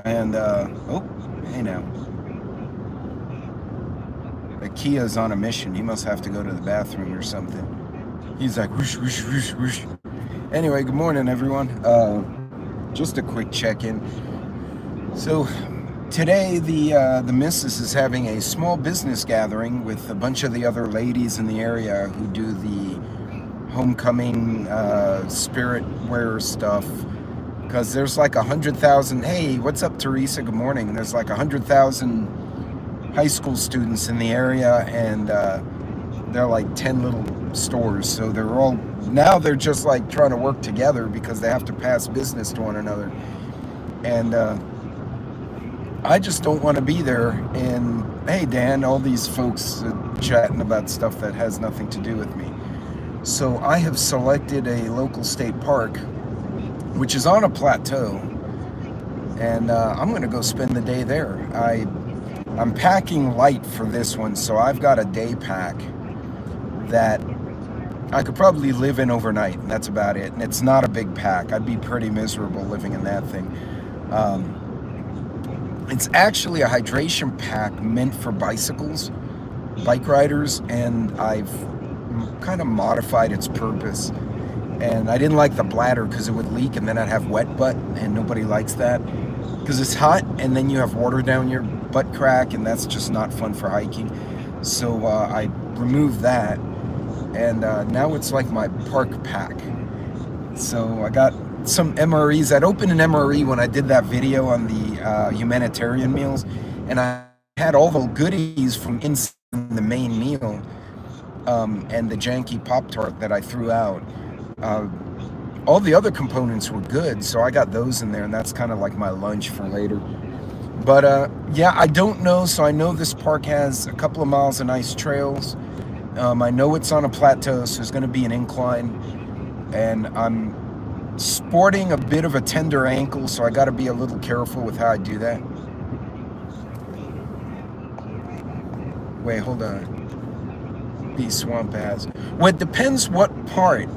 And, oh, hey now. The Kia's on a mission. He must have to go to the bathroom or something. He's like, whoosh, whoosh, whoosh, whoosh. Anyway, good morning, everyone. Just a quick check-in. So, today the missus is having a small business gathering with a bunch of the other ladies in the area who do the homecoming spirit wearer stuff. Because there's like 100,000, hey, what's up, Teresa? Good morning. There's like 100,000 high school students in the area, and they're like 10 little stores. So they're just like trying to work together because they have to pass business to one another. And I just don't want to be there. And hey, Dan, all these folks chatting about stuff that has nothing to do with me. So I have selected a local state park, which is on a plateau, and I'm going to go spend the day there. I'm packing light for this one, so I've got a day pack that I could probably live in overnight, and that's about it. And it's not a big pack. I'd be pretty miserable living in that thing. It's actually a hydration pack meant for bicycles, bike riders, and I've kind of modified its purpose. And I didn't like the bladder because it would leak and then I'd have wet butt, and nobody likes that because it's hot and then you have water down your butt crack, and that's just not fun for hiking. So I removed that, and now it's like my park pack. So I got some MREs. I'd opened an MRE when I did that video on the humanitarian meals, and I had all the goodies from inside the main meal and the janky Pop-Tart that I threw out. All the other components were good, so I got those in there, and that's kind of like my lunch for later. But yeah, I don't know. So I know this park has a couple of miles of nice trails. I know it's on a plateau, so there's going to be an incline, and I'm sporting a bit of a tender ankle, so I got to be a little careful with how I do that. Wait, hold on. These swamp ass. Well, it depends what part.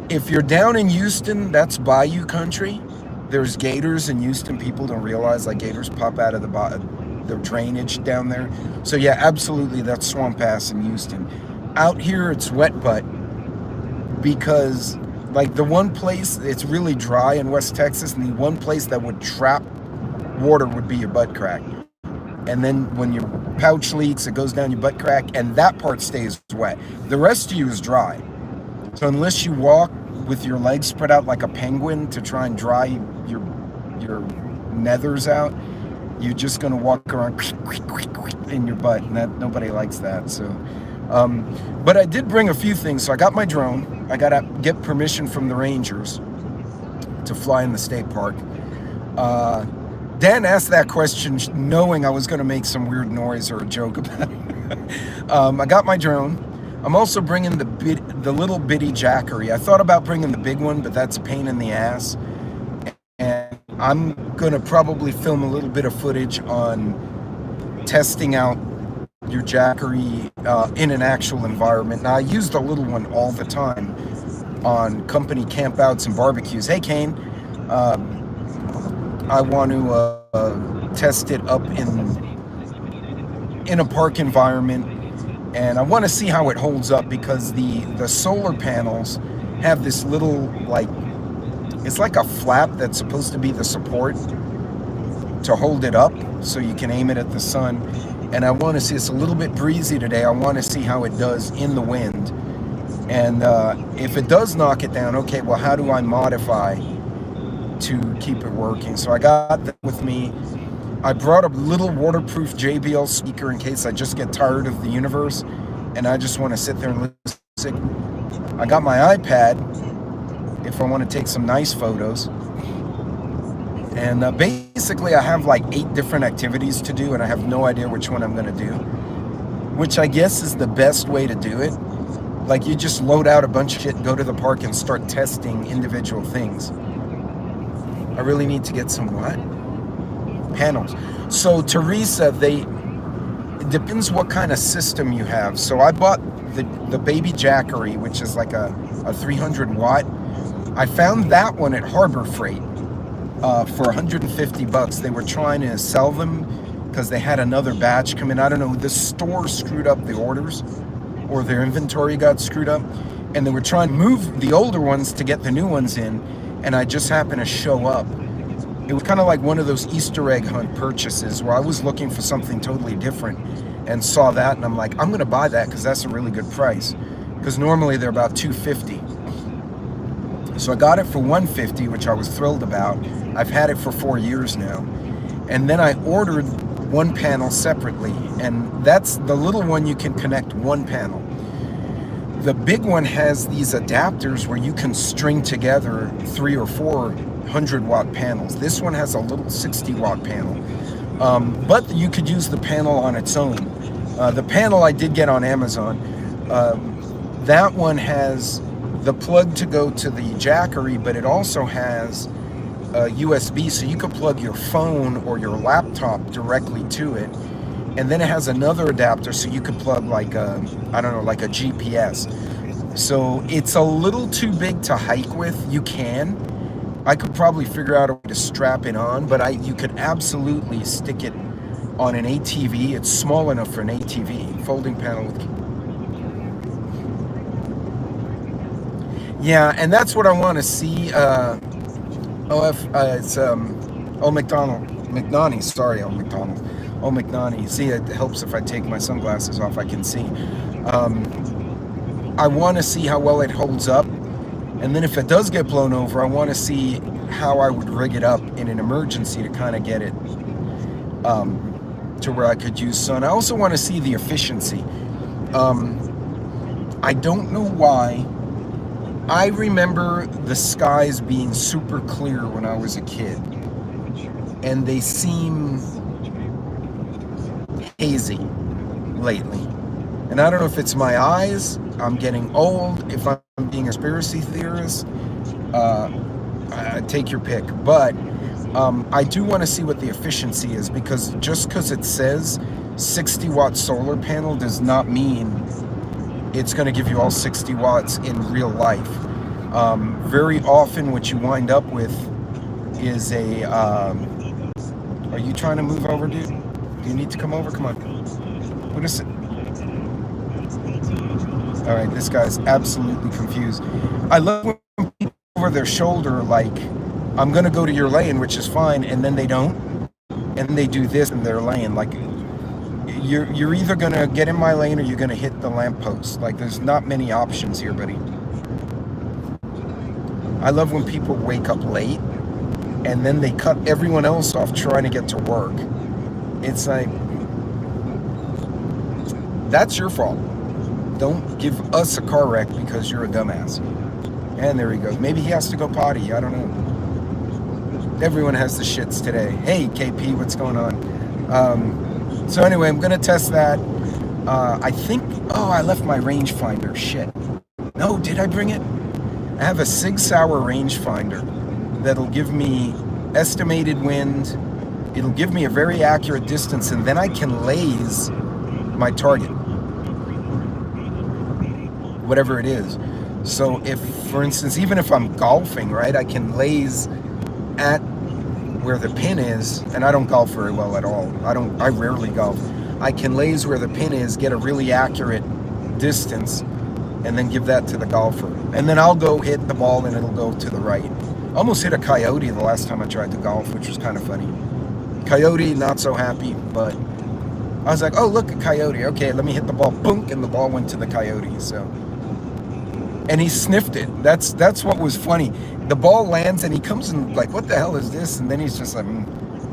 If you're down in Houston, that's bayou country. There's gators in Houston. People don't realize, like, gators pop out of the drainage down there. So yeah, absolutely, that's swamp ass in Houston. Out here, it's wet butt, because like the one place it's really dry in West Texas, and the one place that would trap water would be your butt crack. And then when your pouch leaks, it goes down your butt crack, and that part stays wet. The rest of you is dry. So unless you walk with your legs spread out like a penguin to try and dry your nethers out, you're just going to walk around in your butt, and that nobody likes that. So, but I did bring a few things. So I got my drone. I got to get permission from the rangers to fly in the state park. Dan asked that question knowing I was going to make some weird noise or a joke about it. I got my drone. I'm also bringing the little bitty Jackery. I thought about bringing the big one, but that's a pain in the ass. And I'm going to probably film a little bit of footage on testing out your Jackery in an actual environment. Now, I use the little one all the time on company campouts and barbecues. Hey, Kane. I want to test it up in a park environment. And I want to see how it holds up, because the solar panels have this little, like, it's like a flap that's supposed to be the support to hold it up so you can aim it at the sun. And I want to see, it's a little bit breezy today. I want to see how it does in the wind. And if it does knock it down, okay, well, how do I modify to keep it working? So I got that with me. I brought a little waterproof JBL speaker in case I just get tired of the universe and I just want to sit there and listen. I got my iPad if I want to take some nice photos. And basically I have like 8 different activities to do, and I have no idea which one I'm going to do, which I guess is the best way to do it. Like, you just load out a bunch of shit and go to the park and start testing individual things. I really need to get some what? Panels. So Teresa, it depends what kind of system you have. So I bought the baby Jackery, which is like a 300 watt. I found that one at Harbor Freight, for 150 bucks. They were trying to sell them because they had another batch come in. I don't know, the store screwed up the orders, or their inventory got screwed up, and they were trying to move the older ones to get the new ones in, and I just happened to show up. It was kind of like one of those Easter egg hunt purchases where I was looking for something totally different and saw that, and I'm like, I'm gonna buy that because that's a really good price, because normally they're about $250. So I got it for $150, which I was thrilled about. I've had it for 4 years now. And then I ordered one panel separately, and that's the little one. You can connect one panel. The big one has these adapters where you can string together 3 or 4 100-watt panels. This one has a little 60-watt panel, but you could use the panel on its own. The panel I did get on Amazon. That one has the plug to go to the Jackery, but it also has USB, so you could plug your phone or your laptop directly to it. And then it has another adapter, so you could plug like a, I don't know, like a GPS. So it's a little too big to hike with. You can. I could probably figure out a way to strap it on, but you could absolutely stick it on an ATV. It's small enough for an ATV, folding panel with. Yeah, and that's what I want to see. It's McNaughty. Sorry, McDonald. McNaughty. See, it helps if I take my sunglasses off. I can see. I want to see how well it holds up, and then if it does get blown over, I want to see how I would rig it up in an emergency to kind of get it to where I could use sun. I also want to see the efficiency. I don't know why. I remember the skies being super clear when I was a kid, and they seem hazy lately. And I don't know if it's my eyes, I'm getting old, if I'm being a conspiracy theorist, take your pick. But I do want to see what the efficiency is, because just because it says 60-watt solar panel does not mean it's going to give you all 60 watts in real life. Very often what you wind up with is a, are you trying to move over, dude? Do you need to come over? Come on. What is it? All right, this guy's absolutely confused. I love when people over their shoulder, like, I'm going to go to your lane, which is fine, and then they don't. And they do this in their lane. Like, you're either going to get in my lane or you're going to hit the lamppost. Like, there's not many options here, buddy. I love when people wake up late and then they cut everyone else off trying to get to work. It's like, that's your fault. Don't give us a car wreck because you're a dumbass. And there he goes. Maybe he has to go potty. I don't know. Everyone has the shits today. Hey, KP, what's going on? So anyway, I'm going to test that. I think, oh, I left my rangefinder. Shit. No, did I bring it? I have a Sig Sauer rangefinder that'll give me estimated wind. It'll give me a very accurate distance, and then I can laze my target, whatever it is. So if, for instance, even if I'm golfing, right, I can laze at where the pin is, and I don't golf very well at all. I rarely golf. I can laze where the pin is, get a really accurate distance, and then give that to the golfer. And then I'll go hit the ball and it'll go to the right. Almost hit a coyote the last time I tried to golf, which was kind of funny. Coyote, not so happy, but I was like, oh, look, a coyote. Okay, let me hit the ball. Boom, and the ball went to the coyote, so. And he sniffed it. That's what was funny. The ball lands and he comes in like, what the hell is this? And then he's just like,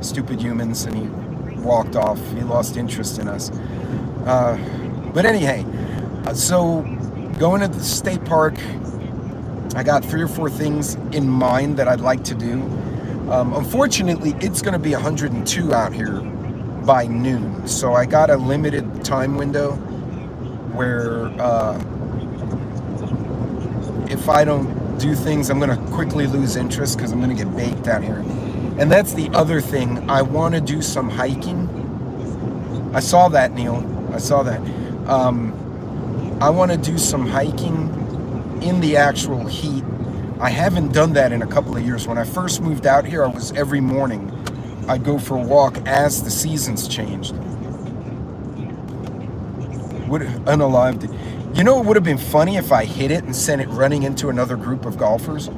stupid humans, and he walked off. He lost interest in us. But anyhow, so going to the state park, I got 3 or 4 things in mind that I'd like to do. Unfortunately, it's going to be 102 out here by noon. So I got a limited time window where if I don't do things, I'm going to quickly lose interest because I'm going to get baked out here. And that's the other thing. I want to do some hiking. I saw that, Neil. I saw that. I want to do some hiking in the actual heat I haven't done that in a couple of years. When I first moved out here, I was every morning, I'd go for a walk as the seasons changed. Would unalived. You know, it would have been funny if I hit it and sent it running into another group of golfers.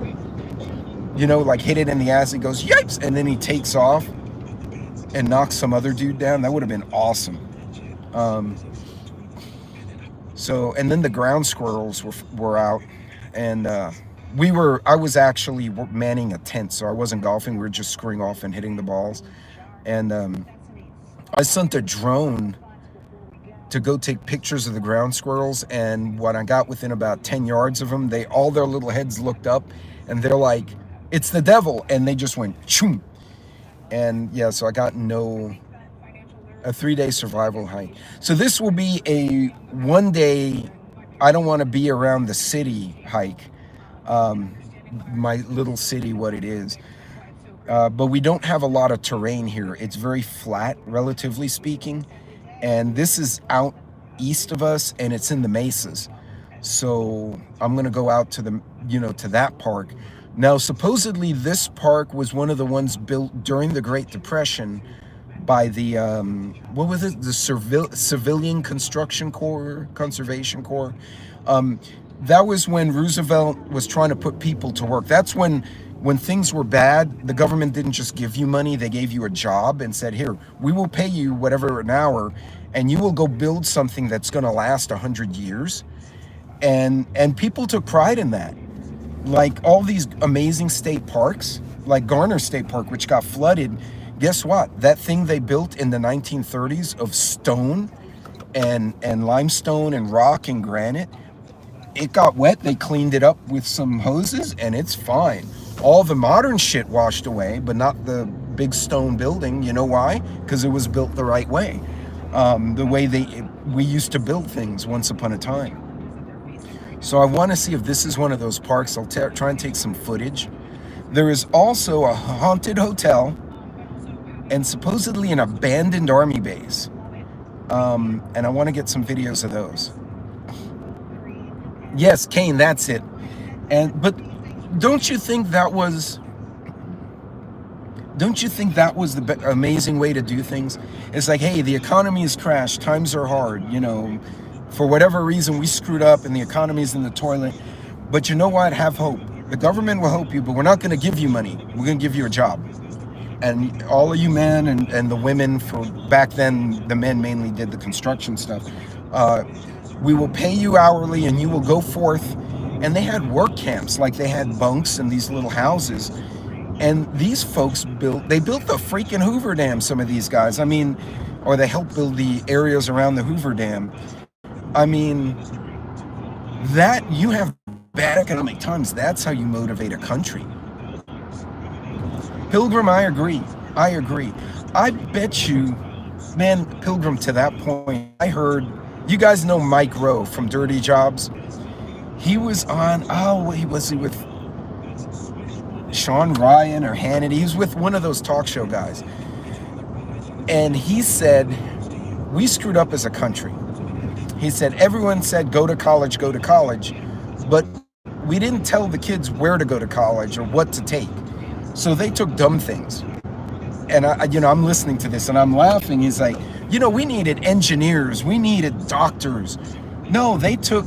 You know, like hit it in the ass, it goes, yipes, and then he takes off and knocks some other dude down. That would have been awesome. So, and then the ground squirrels were out, and I was actually manning a tent, so I wasn't golfing. We were just screwing off and hitting the balls. And I sent a drone to go take pictures of the ground squirrels, and when I got within about 10 yards of them, all their little heads looked up, and they're like, it's the devil, and they just went choom. And yeah, so I got a 3-day survival hike. So this will be a 1-day, I don't want to be around the city hike, my little city, what it is. But we don't have a lot of terrain here. It's very flat, relatively speaking. And this is out east of us, and it's in the mesas. So I'm going to go out to to that park. Now, supposedly this park was one of the ones built during the Great Depression by the, what was it? The Civilian Construction Corps, Conservation Corps. That was when Roosevelt was trying to put people to work. That's when things were bad, the government didn't just give you money, they gave you a job and said, here, we will pay you whatever an hour, and you will go build something that's going to last 100 years. And people took pride in that. Like all these amazing state parks, like Garner State Park, which got flooded. Guess what? That thing they built in the 1930s of stone and limestone and rock and granite, it got wet. They cleaned it up with some hoses, and it's fine. All the modern shit washed away, but not the big stone building. You know why? Because it was built the right way. The way we used to build things once upon a time. So I want to see if this is one of those parks. I'll try and take some footage. There is also a haunted hotel and supposedly an abandoned army base. And I want to get some videos of those. Yes, Kane, that's it. But don't you think that was the amazing way to do things? It's like, hey, the economy has crashed, times are hard, for whatever reason we screwed up and the economy's in the toilet. But you know what? Have hope. The government will help you, but we're not going to give you money. We're going to give you a job. And all of you men and the women, for back then, the men mainly did the construction stuff. We will pay you hourly and you will go forth. And they had work camps, like they had bunks and these little houses. And these folks built the freaking Hoover Dam, some of these guys. I mean, or they helped build the areas around the Hoover Dam. I mean, that you have bad economic times, that's how you motivate a country. Pilgrim, I agree. I bet you, man, Pilgrim, to that point, I heard, you guys know Mike Rowe from Dirty Jobs? He was on, was he with Sean Ryan or Hannity? He was with one of those talk show guys. And he said, we screwed up as a country. He said, everyone said, go to college, but we didn't tell the kids where to go to college or what to take. So they took dumb things. And I'm listening to this and I'm laughing. He's like, we needed engineers, we needed doctors. No, they took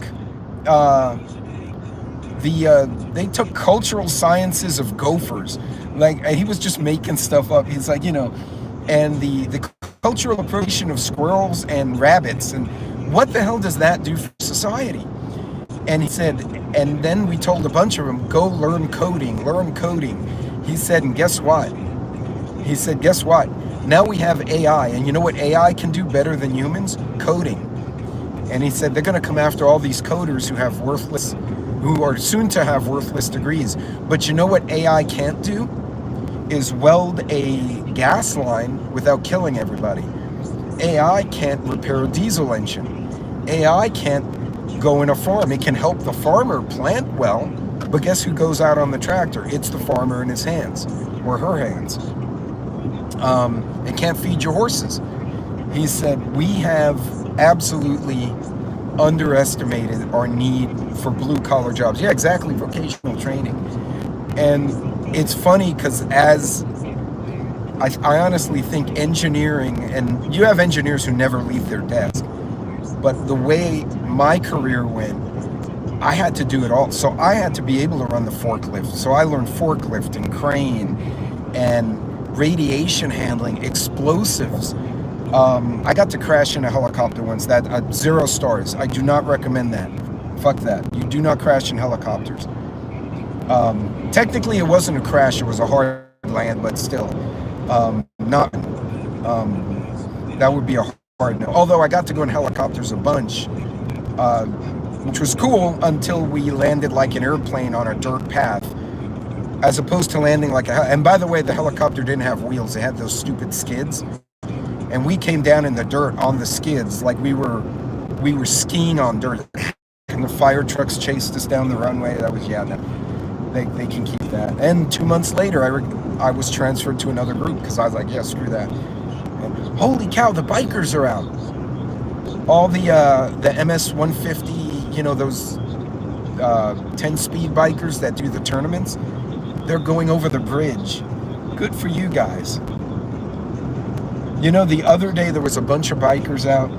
they took cultural sciences of gophers. Like, he was just making stuff up. He's like, and the cultural appropriation of squirrels and rabbits, and what the hell does that do for society? And he said, and then we told a bunch of them, go learn coding. He said, and guess what? He said, guess what? Now we have AI, and you know what AI can do better than humans? Coding. And he said, they're going to come after all these coders who are soon to have worthless degrees. But you know what AI can't do? Is weld a gas line without killing everybody. AI can't repair a diesel engine. AI can't go in a farm. It can help the farmer plant well, but guess who goes out on the tractor? It's the farmer in his hands, or her hands. It can't feed your horses. He said, we have absolutely underestimated our need for blue-collar jobs. Yeah, exactly, vocational training. And it's funny because as I honestly think engineering, and you have engineers who never leave their desk, but the way my career went, I had to do it all. So I had to be able to run the forklift. So I learned forklift and crane and radiation handling, explosives. I got to crash in a helicopter once. That 0 stars. I do not recommend that. Fuck that. You do not crash in helicopters. Technically, it wasn't a crash. It was a hard land, but still, not. That would be a hard no. Although I got to go in helicopters a bunch, which was cool until we landed like an airplane on a dirt path, as opposed to landing like a. And by the way, the helicopter didn't have wheels; it had those stupid skids. And we came down in the dirt on the skids like we were skiing on dirt. And the fire trucks chased us down the runway. That was, yeah, no, they can keep that. And 2 months later, I was transferred to another group because I was like, yeah, screw that. And holy cow, the bikers are out. All the MS 150, you know, those 10-speed bikers that do the tournaments, they're going over the bridge. Good for you guys. You know, the other day there was a bunch of bikers out,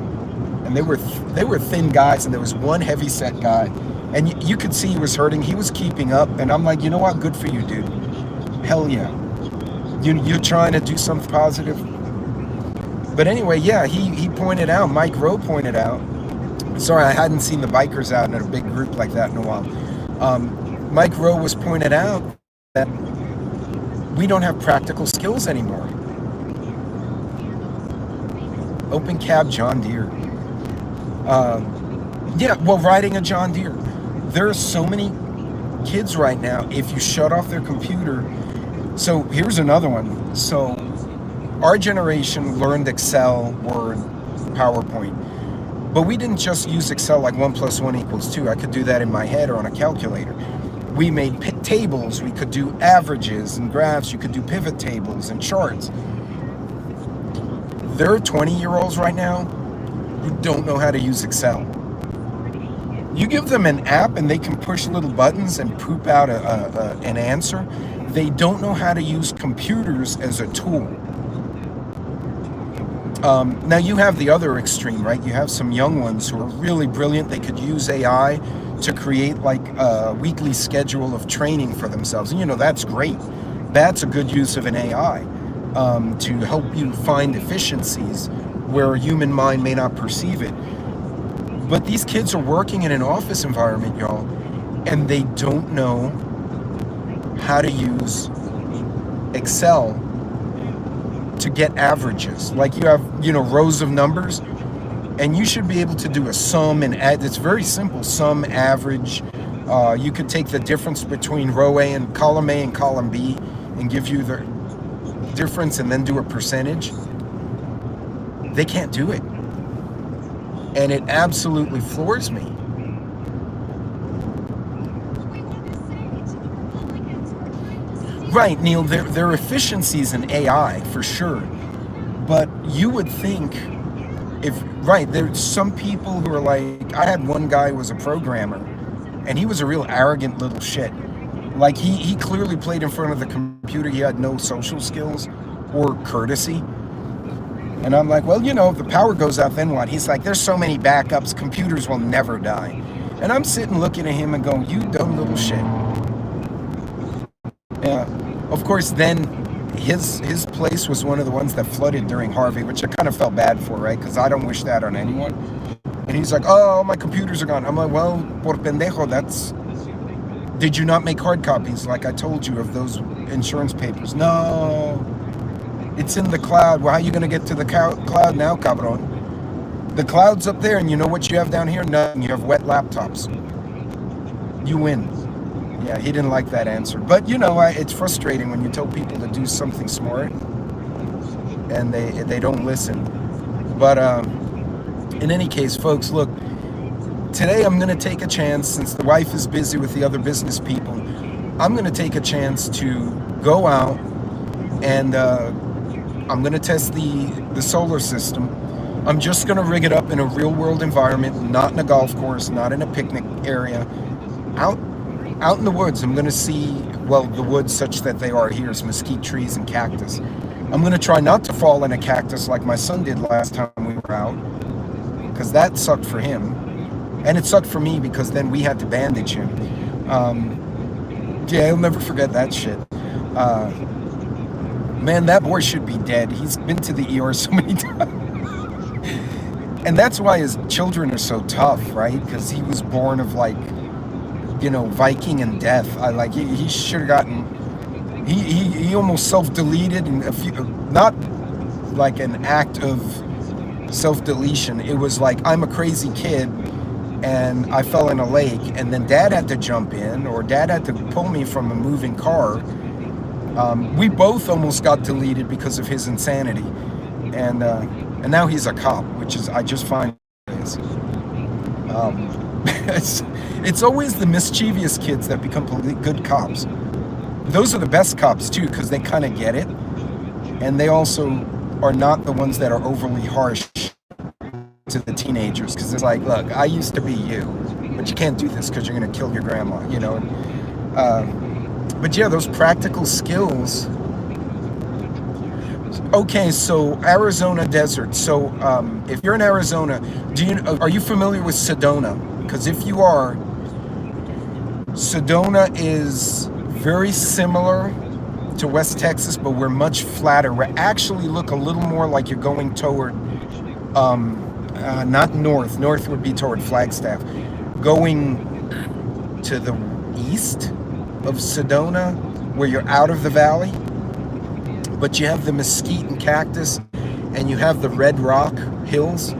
and they were thin guys, and there was one heavy-set guy, and you could see he was hurting. He was keeping up, and I'm like, you know what? Good for you, dude. Hell yeah. You're trying to do something positive. But anyway, yeah, he pointed out, Mike Rowe pointed out. Sorry, I hadn't seen the bikers out in a big group like that in a while. Mike Rowe was pointed out that we don't have practical skills anymore. Open cab John Deere. Yeah, well, riding a John Deere. There are so many kids right now, if you shut off their computer. So here's another one. So our generation learned Excel, Word, PowerPoint. But we didn't just use Excel like 1 + 1 = 2. I could do that in my head or on a calculator. We made tables. We could do averages and graphs. You could do pivot tables and charts. There are 20-year-olds right now who don't know how to use Excel. You give them an app and they can push little buttons and poop out an answer. They don't know how to use computers as a tool. Now you have the other extreme, right? You have some young ones who are really brilliant. They could use AI to create like a weekly schedule of training for themselves. And you know, that's great. That's a good use of an AI. To help you find efficiencies where a human mind may not perceive it. But these kids are working in an office environment, y'all, and they don't know how to use Excel to get averages. Like you have, you know, rows of numbers, and you should be able to do a sum and add. It's very simple, sum, average. You could take the difference between row A and column B and give you the difference and then do a percentage. They can't do it, and it absolutely floors me. Right, Neil, there are efficiencies in AI for sure, but you would think there's some people who are like, I had one guy who was a programmer, and he was a real arrogant little shit. Like he clearly played in front of the computer. He had no social skills or courtesy. And I'm like, well, you know, if the power goes out, then what? He's like, there's so many backups, computers will never die. And I'm sitting looking at him and going, you dumb little shit. Yeah. Of course, then his place was one of the ones that flooded during Harvey, which I kind of felt bad for, right? Because I don't wish that on anyone. And he's like, oh, my computers are gone. I'm like, well, por pendejo, that's... Did you not make hard copies like I told you of those insurance papers? No. It's in the cloud. Well, how are you going to get to the cloud now, cabron? The cloud's up there, and you know what you have down here? Nothing. You have wet laptops. You win. Yeah, he didn't like that answer. But, you know, it's frustrating when you tell people to do something smart, and they don't listen. But in any case, folks, look, today I'm going to take a chance, since the wife is busy with the other business people, I'm going to take a chance to go out and I'm going to test the solar system. I'm just going to rig it up in a real world environment, not in a golf course, not in a picnic area, out in the woods, I'm going to see, well, the woods such that they are here is mesquite trees and cactus. I'm going to try not to fall in a cactus like my son did last time we were out, because that sucked for him. And it sucked for me because then we had to bandage him. Yeah, I'll never forget that shit. Man, that boy should be dead. He's been to the ER so many times. And that's why his children are so tough, right? Because he was born of, like, you know, Viking and death. He should have gotten, he almost self-deleted, and not like an act of self-deletion. It was like, I'm a crazy kid and I fell in a lake, and then dad had to jump in, or dad had to pull me from a moving car. We both almost got deleted because of his insanity. And now he's a cop, which is, I just find it is. It's always the mischievous kids that become good cops. Those are the best cops too, because they kind of get it, and they also are not the ones that are overly harsh to the teenagers, because it's like, look, I used to be you, but you can't do this because you're going to kill your grandma, you know. But yeah, those practical skills. Okay, so Arizona desert. So if you're in Arizona, are you familiar with Sedona? Because if you are, Sedona is very similar to West Texas, but we're much flatter. We actually look a little more like you're going toward, not north. North would be toward Flagstaff. Going to the east of Sedona, where you're out of the valley, but you have the mesquite and cactus, and you have the red rock hills.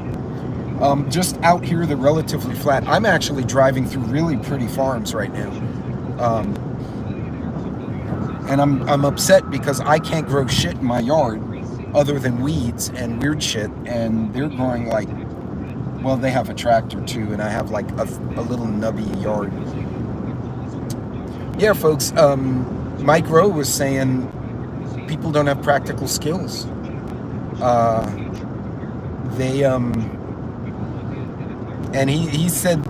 Just out here, they're relatively flat. I'm actually driving through really pretty farms right now. And I'm upset because I can't grow shit in my yard other than weeds and weird shit, and they're growing like, well, they have a tractor too, and I have like a little nubby yard. Yeah, folks, Mike Rowe was saying people don't have practical skills. And he said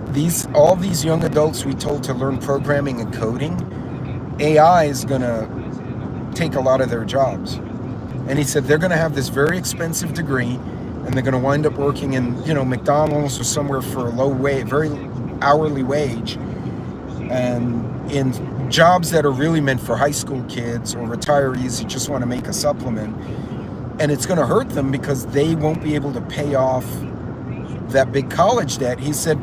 all these young adults we told to learn programming and coding, AI is gonna take a lot of their jobs. And he said they're gonna have this very expensive degree, and they're gonna wind up working in, you know, McDonald's or somewhere for a low wage, very hourly wage, and in jobs that are really meant for high school kids or retirees who just want to make a supplement. And it's going to hurt them because they won't be able to pay off that big college debt. He said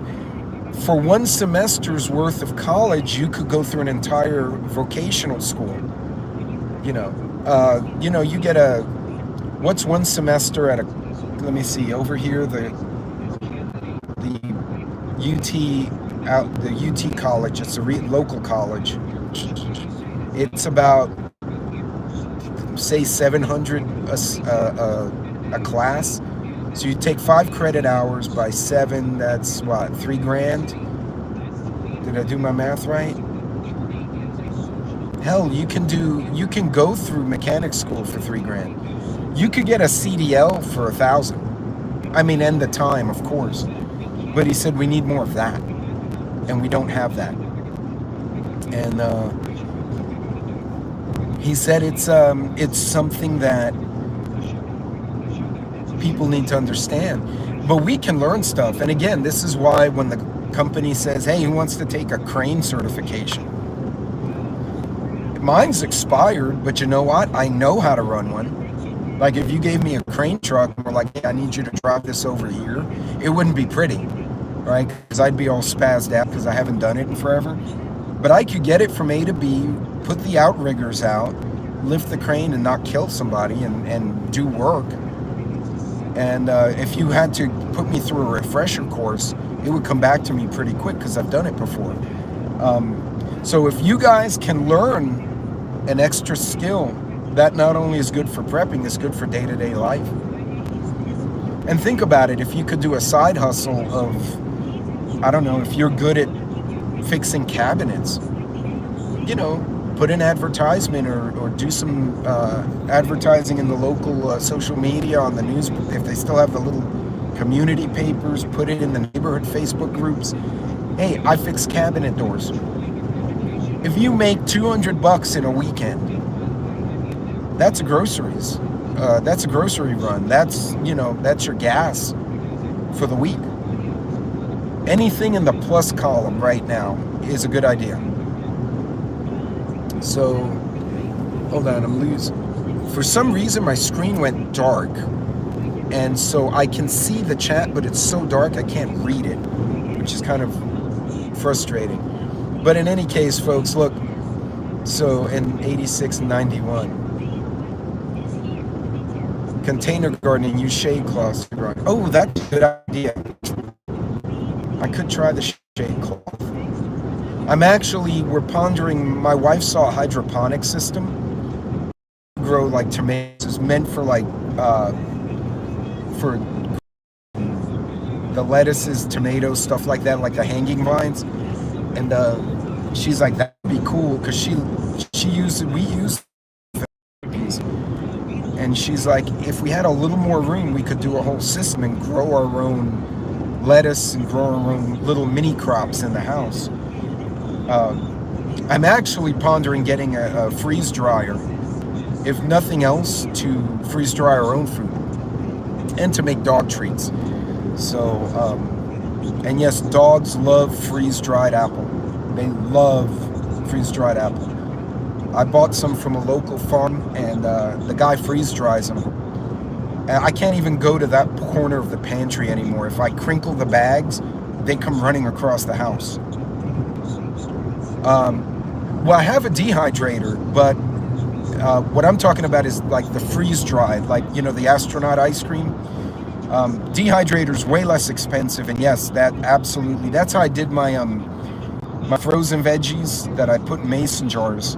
for one semester's worth of college, you could go through an entire vocational school. You know, you get what's one semester at let me see, over here, the UT college, it's a local college. It's about, say, $700 a class. So you take 5 credit hours by 7, that's what, $3,000? Did I do my math right? Hell, you can go through mechanic school for $3,000. You could get a CDL for $1,000. I mean, and the time, of course. But he said we need more of that, and we don't have that. And he said it's something that people need to understand. But we can learn stuff. And again, this is why when the company says, hey, who wants to take a crane certification? Mine's expired, but you know what? I know how to run one. Like if you gave me a crane truck and were like, hey, I need you to drive this over here, it wouldn't be pretty, right? Because I'd be all spazzed out because I haven't done it in forever. But I could get it from A to B, put the outriggers out, lift the crane and not kill somebody and do work. And if you had to put me through a refresher course, it would come back to me pretty quick because I've done it before. So if you guys can learn an extra skill, that not only is good for prepping, it's good for day-to-day life. And think about it, if you could do a side hustle of, I don't know, if you're good at fixing cabinets, you know, put an advertisement or do some advertising in the local social media, on the news, if they still have the little community papers, put it in the neighborhood Facebook groups. Hey, I fix cabinet doors. If you make $200 in a weekend, that's groceries. That's a grocery run. That's, you know, that's your gas for the week. Anything in the plus column right now is a good idea. So, hold on, I'm losing. For some reason, my screen went dark. And so I can see the chat, but it's so dark I can't read it, which is kind of frustrating. But in any case, folks, look. So in 86 and 91. Container gardening, use shade cloths to grow. Oh, that's a good idea. I could try the shade cloth. we're pondering, my wife saw a hydroponic system. Grow like tomatoes. It's meant for like, for the lettuces, tomatoes, stuff like that, like the hanging vines. And she's like, that'd be cool, because we use these. And she's like, if we had a little more room, we could do a whole system and grow our own lettuce and grow our own little mini crops in the house. I'm actually pondering getting a freeze dryer, if nothing else, to freeze dry our own food and to make dog treats. So, and yes, dogs love freeze-dried apple. They love freeze-dried apple. I bought some from a local farm, and the guy freeze-dries them. And I can't even go to that corner of the pantry anymore. If I crinkle the bags, they come running across the house. Well, I have a dehydrator, but what I'm talking about is like the freeze-dried, like, you know, the astronaut ice cream. Dehydrator's way less expensive, and yes, that absolutely, that's how I did my my frozen veggies that I put in mason jars.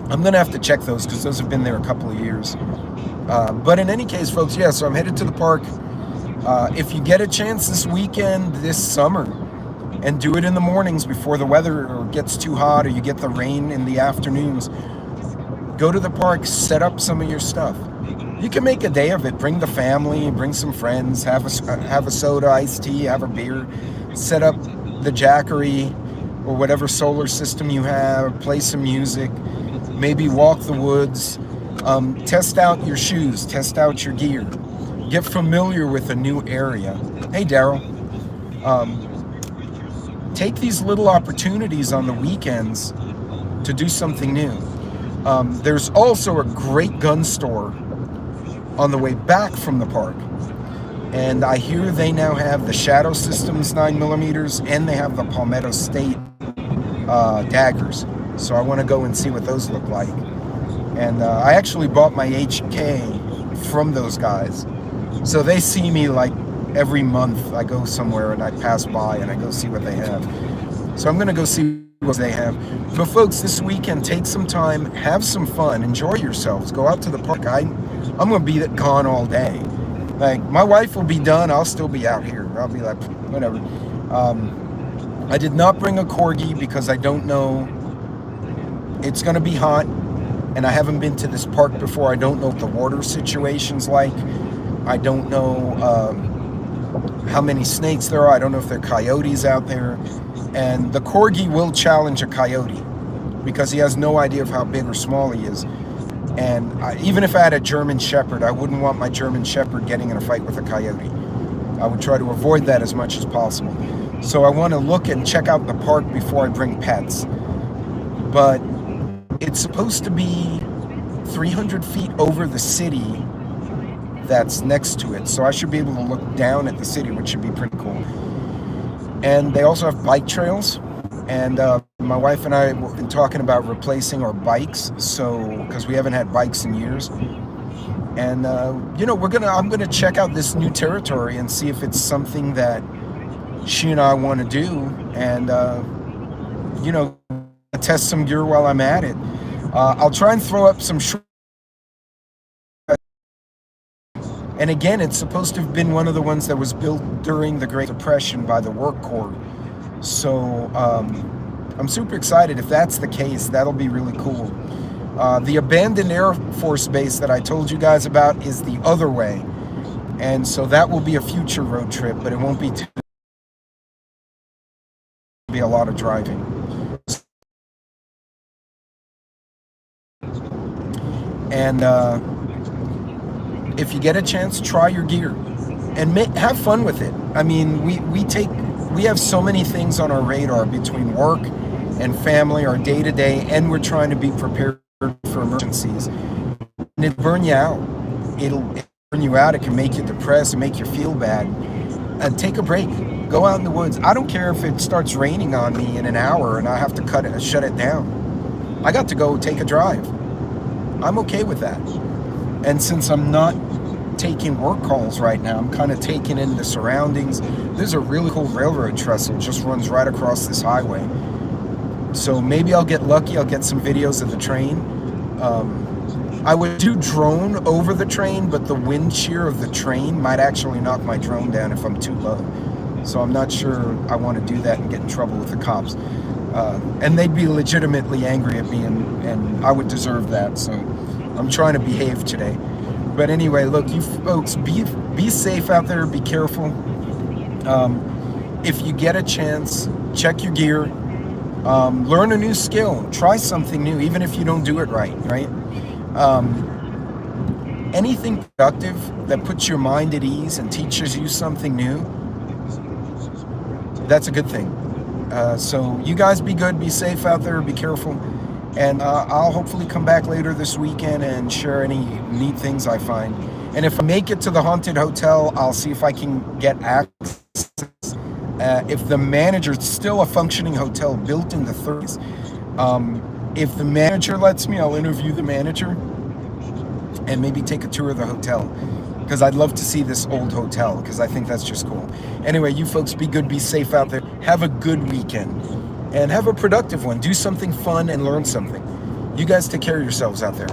I'm gonna have to check those, because those have been there a couple of years. But in any case, folks, yeah, so I'm headed to the park. If you get a chance this weekend, this summer, and do it in the mornings before the weather gets too hot, or you get the rain in the afternoons, go to the park, set up some of your stuff. You can make a day of it. Bring the family, bring some friends, have a soda, iced tea, have a beer, set up the Jackery or whatever solar system you have, play some music, maybe walk the woods, test out your shoes, test out your gear, get familiar with a new area. Hey, Daryl. Take these little opportunities on the weekends to do something new. There's also a great gun store on the way back from the park, and I hear they now have the Shadow Systems 9mm, and they have the Palmetto State daggers, so I want to go and see what those look like. And I actually bought my HK from those guys, so they see me like every month. I go somewhere and I pass by and I go see what they have, so I'm gonna go see what they have. But folks, this weekend, take some time, have some fun, enjoy yourselves, go out to the park. I'm gonna be gone all day. Like, my wife will be done, I'll still be out here. I'll be like, whatever. I did not bring a Corgi because I don't know. It's gonna be hot, and I haven't been to this park before. I don't know what the water situation's like. I don't know how many snakes there are. I don't know if there are coyotes out there. And the Corgi will challenge a coyote because he has no idea of how big or small he is. And even if I had a German Shepherd, I wouldn't want my German Shepherd getting in a fight with a coyote. I would try to avoid that as much as possible. So I want to look and check out the park before I bring pets. But it's supposed to be 300 feet over the city that's next to it. So I should be able to look down at the city, which should be pretty cool. And they also have bike trails. And my wife and I have been talking about replacing our bikes, so because we haven't had bikes in years. And you know, I'm gonna check out this new territory and see if it's something that she and I want to do, and you know, test some gear while I'm at it. I'll try and throw up some and again, it's supposed to have been one of the ones that was built during the Great Depression by the Work Corps. So I'm super excited. If that's the case, that'll be really cool. The abandoned Air Force base that I told you guys about is the other way, and so that will be a future road trip, but it won't be a lot of driving. And if you get a chance, try your gear and have fun with it. I mean, we have so many things on our radar between work and family, our day-to-day, and we're trying to be prepared for emergencies. And it'll burn you out. It'll burn you out. It can make you depressed and make you feel bad. Take a break. Go out in the woods. I don't care if it starts raining on me in an hour and I have to shut it down. I got to go take a drive. I'm okay with that. And since I'm not taking work calls right now, I'm kind of taking in the surroundings. There's a really cool railroad trestle just runs right across this highway. So maybe I'll get lucky. I'll get some videos of the train. I would do drone over the train, but the wind shear of the train might actually knock my drone down if I'm too low. So I'm not sure I want to do that and get in trouble with the cops. And they'd be legitimately angry at me, and I would deserve that. So I'm trying to behave today. But anyway, look, you folks, be safe out there. Be careful. If you get a chance, check your gear. Learn a new skill. Try something new, even if you don't do it right? Anything productive that puts your mind at ease and teaches you something new, that's a good thing. So you guys be good, be safe out there, be careful. And I'll hopefully come back later this weekend and share any neat things I find. And if I make it to the haunted hotel, I'll see if I can get access. If the manager, it's still a functioning hotel built in the 30s. If the manager lets me, I'll interview the manager and maybe take a tour of the hotel, because I'd love to see this old hotel, because I think that's just cool. Anyway, you folks be good, be safe out there. Have a good weekend and have a productive one. Do something fun and learn something. You guys take care of yourselves out there.